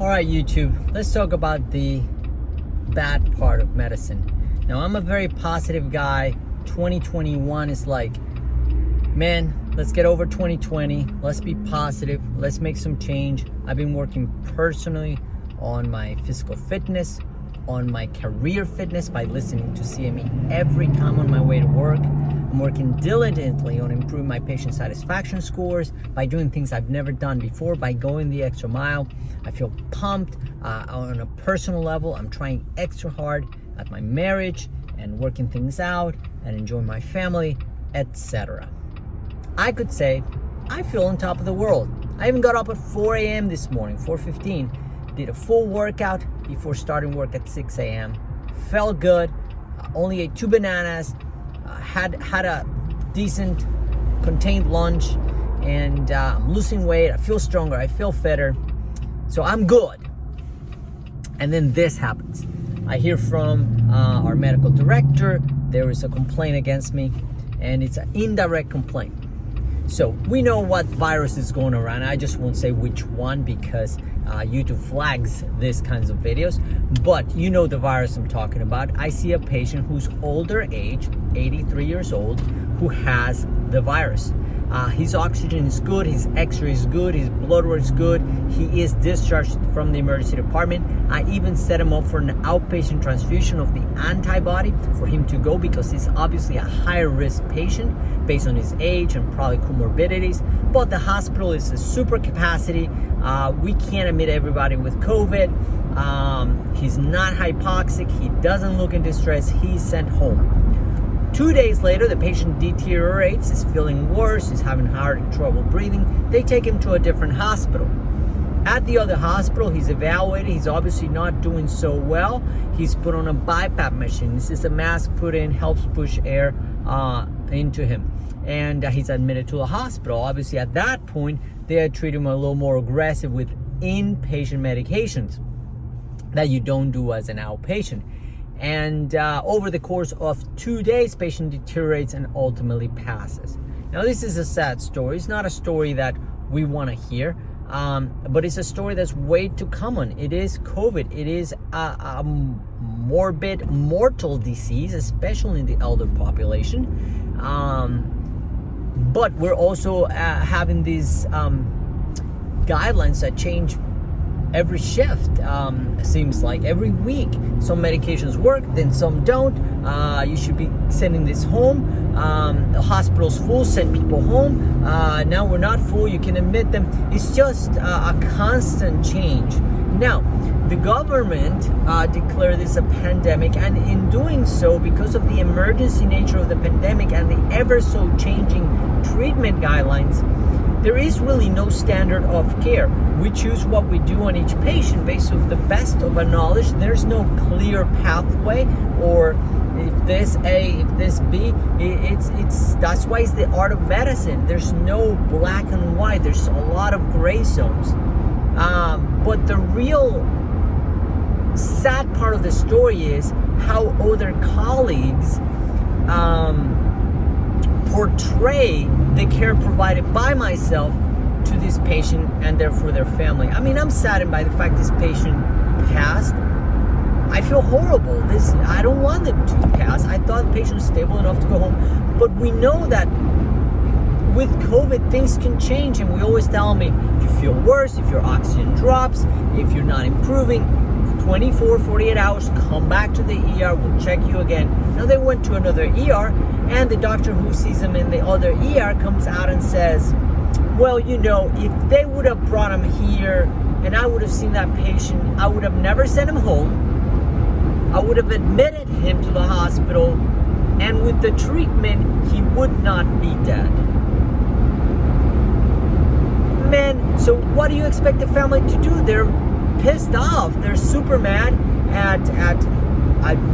All right, YouTube, let's talk about the bad part of medicine. Now, I'm a very positive guy. 2021 is like, man, let's get over 2020. Let's be positive. Let's make some change. I've been working personally on my physical fitness, on my career fitness by listening to CME every time on my way to work. I'm working diligently on improving my patient satisfaction scores by doing things I've never done before, by going the extra mile. I feel pumped on a personal level. I'm trying extra hard at my marriage and working things out and enjoying my family, etc. I could say I feel on top of the world. I even got up at 4 a.m. this morning, 4:15, did a full workout before starting work at 6 a.m. Felt good, only ate 2 bananas, had a decent contained lunch, and I'm losing weight. I feel stronger, I feel fitter, so I'm good. And then this happens. I hear from our medical director, there is a complaint against me, and it's an indirect complaint. So we know what virus is going around. I just won't say which one because YouTube flags these kinds of videos, but you know the virus I'm talking about. I see a patient who's older age, 83 years old, who has the virus. His oxygen is good, his x-ray is good, his blood work is good. He is discharged from the emergency department. I even set him up for an outpatient transfusion of the antibody for him to go because he's obviously a higher risk patient based on his age and probably comorbidities. But the hospital is a super capacity. We can't admit everybody with COVID. He's not hypoxic. He doesn't look in distress. He's sent home. 2 days later, the patient deteriorates, is feeling worse, is having hard trouble breathing. They take him to a different hospital. At the other hospital, he's evaluated. He's obviously not doing so well. He's put on a BiPAP machine. This is a mask put in, helps push air into him. And he's admitted to the hospital. Obviously, at that point, they treat him a little more aggressive with inpatient medications that you don't do as an outpatient. And over the course of 2 days, patient deteriorates and ultimately passes. Now, this is a sad story. It's not a story that we want to hear, but it's a story that's way too common. It is COVID. It is a morbid, mortal disease, especially in the elder population. But we're also having these guidelines that change every shift, seems like every week. Some medications work, then some don't. You should be sending this home. The hospital's full, send people home. Now we're not full, you can admit them. It's just a constant change. Now, the government declared this a pandemic, and in doing so, because of the emergency nature of the pandemic and the ever so changing treatment guidelines, there is really no standard of care. We choose what we do on each patient based on the best of our knowledge. There's no clear pathway, or if this A, if this B. It's that's why it's the art of medicine. There's no black and white. There's a lot of gray zones. But the real sad part of the story is how other colleagues portray the care provided by myself to this patient and therefore their family. I mean, I'm saddened by the fact this patient passed. I feel horrible. I don't want them to pass. I thought the patient was stable enough to go home. But we know that with COVID, things can change, and we always tell me, if you feel worse, if your oxygen drops, if you're not improving, 24, 48 hours, come back to the ER, we'll check you again. Now they went to another ER, and the doctor who sees them in the other ER comes out and says, well, you know, if they would have brought him here and I would have seen that patient, I would have never sent him home. I would have admitted him to the hospital, and with the treatment, he would not be dead. Man, so what do you expect the family to do? They're pissed off. They're super mad at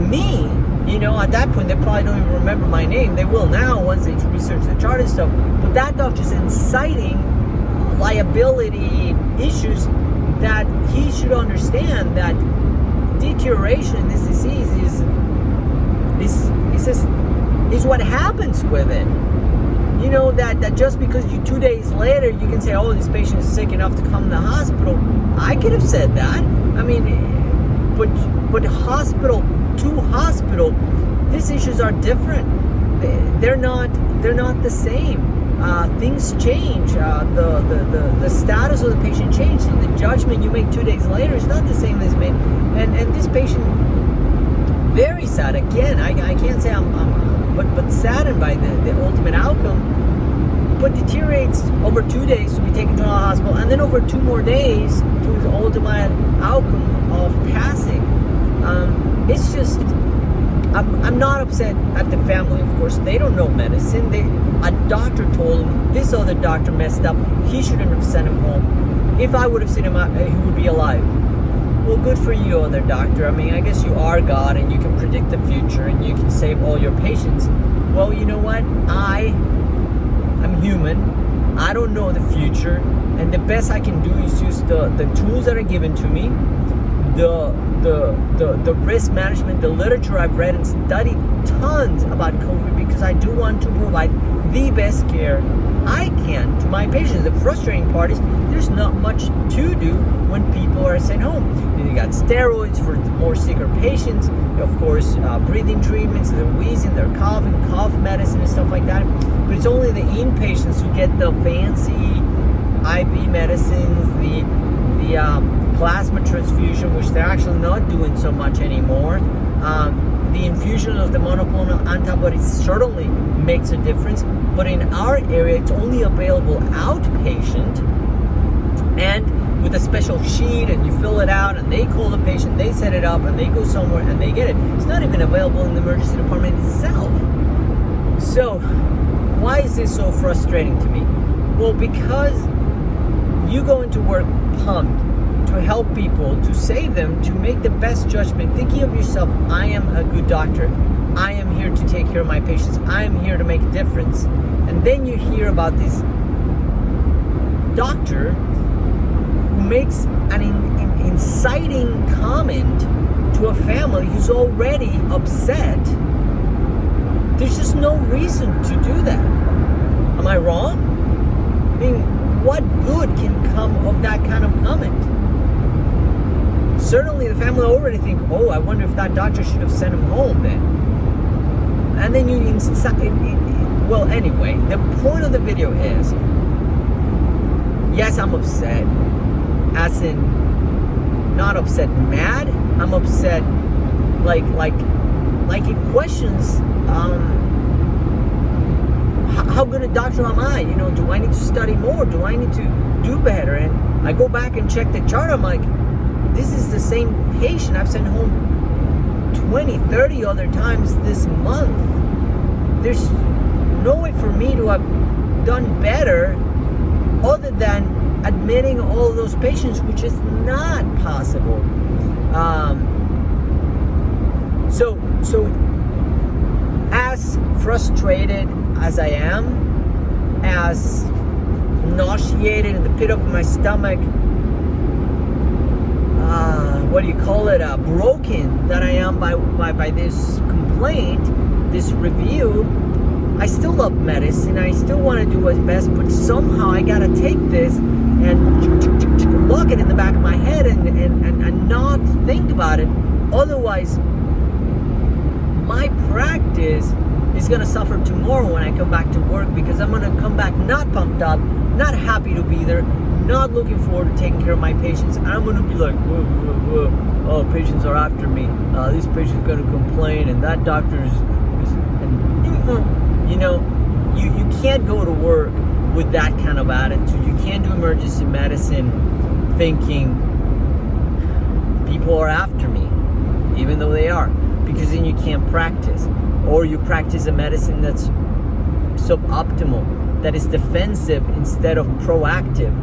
me. You know, at that point, they probably don't even remember my name. They will now once they research the chart and stuff. But that doctor's inciting liability issues that he should understand that deterioration in this disease is what happens with it. you know, that just because 2 days later you can say, oh, this patient is sick enough to come to the hospital. I could have said that. I mean, but hospital to hospital, these issues are different. They're not the same. Things change. The status of the patient changes. So the judgment you make 2 days later is not the same as made. And this patient, very sad. Again, I can't say but saddened by the ultimate outcome. But deteriorates over 2 days to be taken to a hospital, and then over 2 more days to his ultimate outcome of passing. It's just, I'm not upset at the family. Of course, they don't know medicine. A doctor told him this other doctor messed up. He shouldn't have sent him home. If I would have seen him, he would be alive. Well, good for you, other doctor. I mean, I guess you are God and you can predict the future and you can save all your patients. Well, you know what? I'm human. I don't know the future, and the best I can do is use the tools that are given to me, the risk management, the literature I've read and studied tons about COVID, because I do want to provide the best care I can to my patients. The frustrating part is there's not much to do when people are sent home. You got steroids for the more sicker patients, of course, breathing treatments, they're wheezing, they're coughing, cough medicine and stuff like that. But it's only the inpatients who get the fancy IV medicines, the plasma transfusion, which they're actually not doing so much anymore. The infusion of the monoclonal antibodies certainly makes a difference, but in our area it's only available outpatient and with a special sheet, and you fill it out and they call the patient, they set it up and they go somewhere and they get it. It's not even available in the emergency department itself. So why is this so frustrating to me? Well, because you go into work pumped to help people, to save them, to make the best judgment, thinking of yourself, I am a good doctor. I am here to take care of my patients. I am here to make a difference. And then you hear about this doctor who makes an inciting comment to a family who's already upset. There's just no reason to do that. Am I wrong? I mean, what good can come of that kind of comment? Certainly the family already think, oh, I wonder if that doctor should have sent him home then. And then well, anyway, the point of the video is, yes, I'm upset. As in, not upset mad. I'm upset like it questions how good a doctor am I? You know, do I need to study more? Do I need to do better? And I go back and check the chart. I'm like, this is the same patient I've sent home 20, 30 other times this month. There's no way for me to have done better other than admitting all of those patients, which is not possible. So as frustrated as I am, as nauseated in the pit of my stomach, broken that I am by this complaint, this review, I still love medicine. I still want to do what's best, but somehow I gotta take this and lock it in the back of my head and not think about it. Otherwise, my practice is gonna suffer tomorrow when I come back to work, because I'm gonna come back not pumped up, not happy to be there, not looking forward to taking care of my patients, and I'm gonna be like, whoa, oh, patients are after me. This patient's gonna complain, and that doctor's, you know, you can't go to work with that kind of attitude. You can't do emergency medicine thinking people are after me, even though they are, because then you can't practice. Or you practice a medicine that's suboptimal, that is defensive instead of proactive.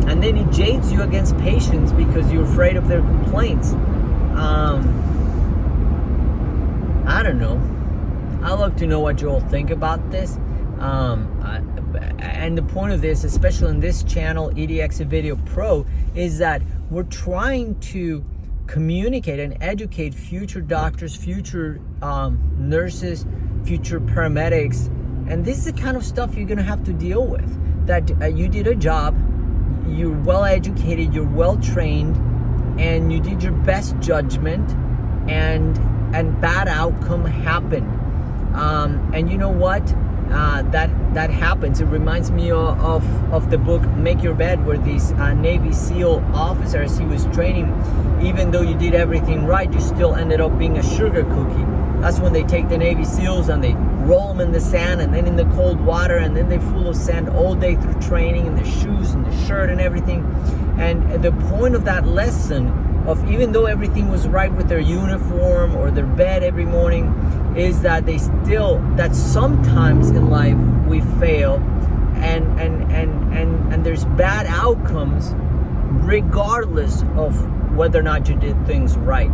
And then it jades you against patients because you're afraid of their complaints. I don't know. I'd love to know what you all think about this. And the point of this, especially in this channel, EDX Video Pro, is that we're trying to communicate and educate future doctors, future nurses, future paramedics. And this is the kind of stuff you're gonna have to deal with. That you did a job, you're well educated, you're well trained, and you did your best judgment, and bad outcome happened. And you know what? That happens. It reminds me of the book Make Your Bed, where these Navy SEAL officers he was training, even though you did everything right, you still ended up being a sugar cookie. That's when they take the Navy SEALs and they roll them in the sand and then in the cold water, and then they're full of sand all day through training, and their shoes and the shirt and everything. And the point of that lesson of, even though everything was right with their uniform or their bed every morning, is that that sometimes in life we fail, and there's bad outcomes regardless of whether or not you did things right.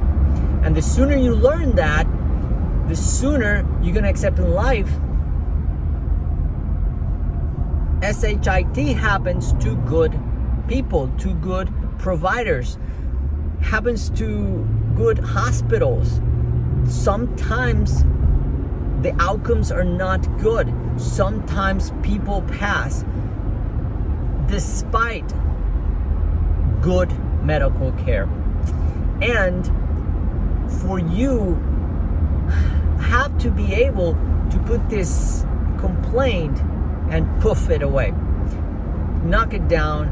And the sooner you learn that, the sooner you're gonna accept in life SHIT happens to good people, to good providers, happens to good hospitals. Sometimes the outcomes are not good. Sometimes people pass despite good medical care. And for you have to be able to put this complaint and poof it away, knock it down.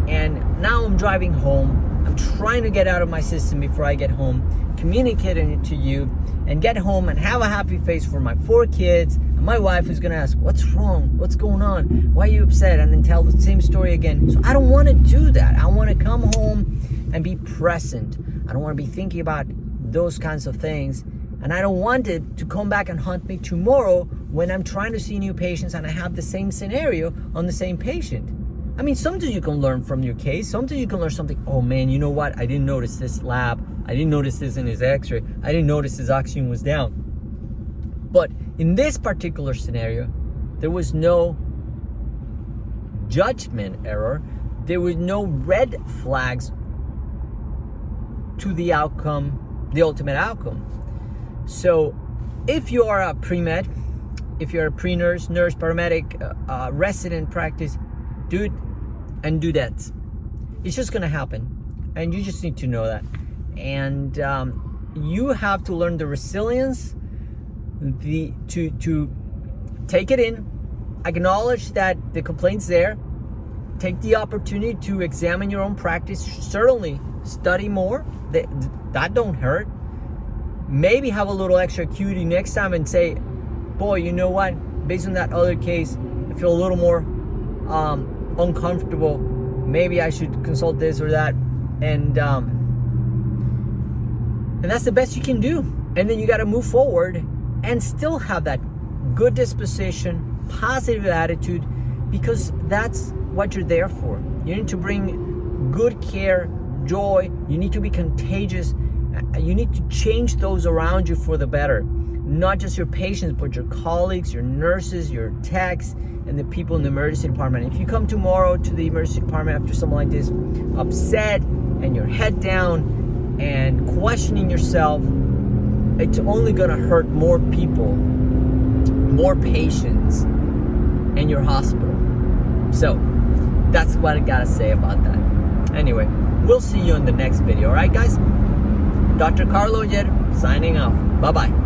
And now I'm driving home, I'm trying to get out of my system before I get home, communicating it to you, and get home and have a happy face for my 4 kids and my wife, who's gonna ask, what's wrong, what's going on, why are you upset, and then tell the same story again. So I don't want to do that. I want to come home and be present. I don't want to be thinking about those kinds of things. And I don't want it to come back and haunt me tomorrow when I'm trying to see new patients and I have the same scenario on the same patient. I mean, sometimes you can learn from your case. Sometimes you can learn something. Oh man, you know what? I didn't notice this lab. I didn't notice this in his x-ray. I didn't notice his oxygen was down. But in this particular scenario, there was no judgment error. There was no red flags to the outcome, the ultimate outcome. So if you are a pre-med, if you're a pre-nurse, nurse, paramedic, resident practice, do it and do that. It's just gonna happen, and you just need to know that. And you have to learn the resilience, to take it in, acknowledge that the complaint's there, take the opportunity to examine your own practice. Certainly study more, that don't hurt. Maybe have a little extra acuity next time and say, boy, you know what, based on that other case, I feel a little more uncomfortable. Maybe I should consult this or that. And that's the best you can do. And then you got to move forward and still have that good disposition, positive attitude, because that's what you're there for. You need to bring good care, joy. You need to be contagious. You need to change those around you for the better. Not just your patients, but your colleagues, your nurses, your techs, and the people in the emergency department. If you come tomorrow to the emergency department after something like this, upset and your head down and questioning yourself, it's only gonna hurt more people, more patients in your hospital. So that's what I gotta say about that. Anyway, we'll see you in the next video. All right, guys? Dr. Carlo Oyer signing off. Bye-bye.